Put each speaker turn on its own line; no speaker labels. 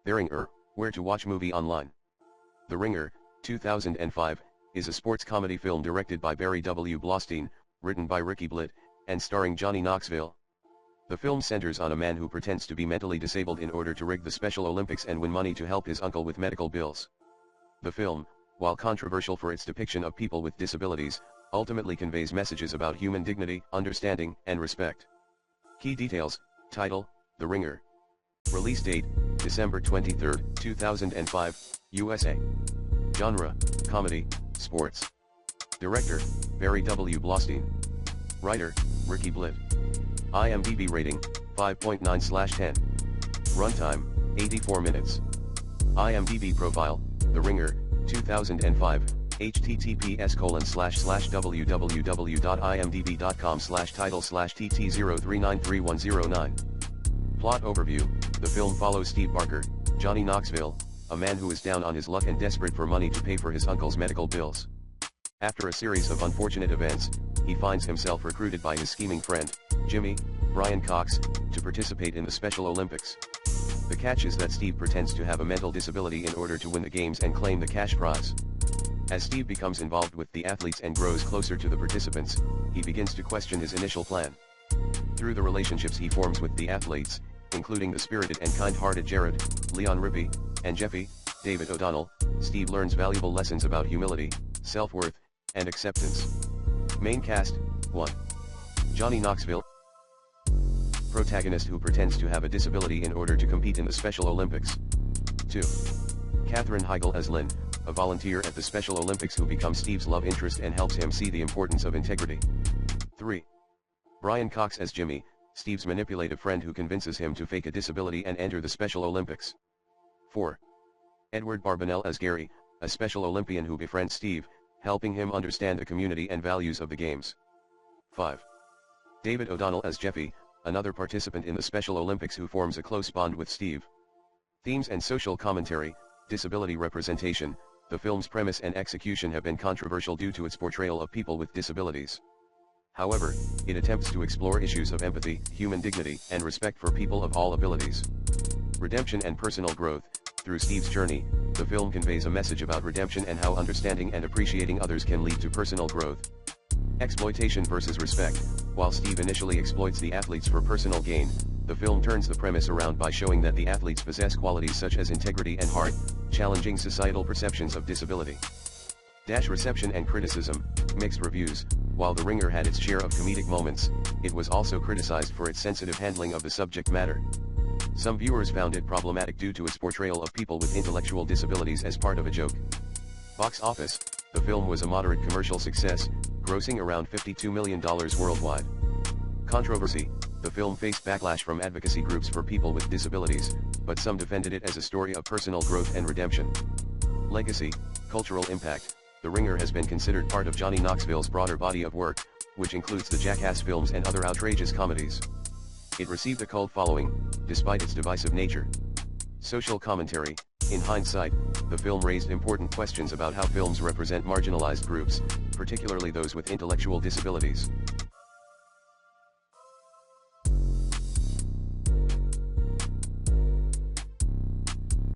Theringer, Where to Watch Movie Online. The Ringer, 2005, is a sports comedy film directed by Barry W. Blaustein, written by Ricky Blitt, and starring Johnny Knoxville. The film centers on a man who pretends to be mentally disabled in order to rig the Special Olympics and win money to help his uncle with medical bills. The film, while controversial for its depiction of people with disabilities, ultimately conveys messages about human dignity, understanding, and respect. Key details: title, The Ringer. Release date, December 23, 2005, USA. Genre, comedy, sports. Director, Barry W. Blaustein. Writer, Ricky Blitt. IMDb rating, 5.9/10. Runtime, 84 minutes. IMDb profile, The Ringer, 2005, https://www.imdb.com/title/tt03931009. Plot overview: the film follows Steve Barker, Johnny Knoxville, a man who is down on his luck and desperate for money to pay for his uncle's medical bills. After a series of unfortunate events, he finds himself recruited by his scheming friend, Jimmy, Brian Cox, to participate in the Special Olympics. The catch is that Steve pretends to have a mental disability in order to win the games and claim the cash prize. As Steve becomes involved with the athletes and grows closer to the participants, he begins to question his initial plan. Through the relationships he forms with the athletes, including the spirited and kind-hearted Jared, Leon Rippey, and Jeffy, David O'Donnell, Steve learns valuable lessons about humility, self-worth, and acceptance. Main cast: 1. Johnny Knoxville, protagonist who pretends to have a disability in order to compete in the Special Olympics. 2. Katherine Heigl as Lynn, a volunteer at the Special Olympics who becomes Steve's love interest and helps him see the importance of integrity. 3. Brian Cox as Jimmy, Steve's manipulative friend who convinces him to fake a disability and enter the Special Olympics. 4. Edward Barbanel as Gary, a Special Olympian who befriends Steve, helping him understand the community and values of the games. 5. David O'Donnell as Jeffy, another participant in the Special Olympics who forms a close bond with Steve. Themes and social commentary: disability representation. The film's premise and execution have been controversial due to its portrayal of people with disabilities. However, it attempts to explore issues of empathy, human dignity, and respect for people of all abilities. Redemption and personal growth. Through Steve's journey, the film conveys a message about redemption and how understanding and appreciating others can lead to personal growth. Exploitation versus respect. While Steve initially exploits the athletes for personal gain, the film turns the premise around by showing that the athletes possess qualities such as integrity and heart, challenging societal perceptions of disability. Reception and criticism: mixed reviews. While The Ringer had its share of comedic moments, it was also criticized for its sensitive handling of the subject matter. Some viewers found it problematic due to its portrayal of people with intellectual disabilities as part of a joke. Box office: the film was a moderate commercial success, grossing around $52 million worldwide. Controversy: the film faced backlash from advocacy groups for people with disabilities, but some defended it as a story of personal growth and redemption. Legacy, cultural impact. The Ringer has been considered part of Johnny Knoxville's broader body of work, which includes the Jackass films and other outrageous comedies. It received a cult following, despite its divisive nature. Social commentary: in hindsight, the film raised important questions about how films represent marginalized groups, particularly those with intellectual disabilities.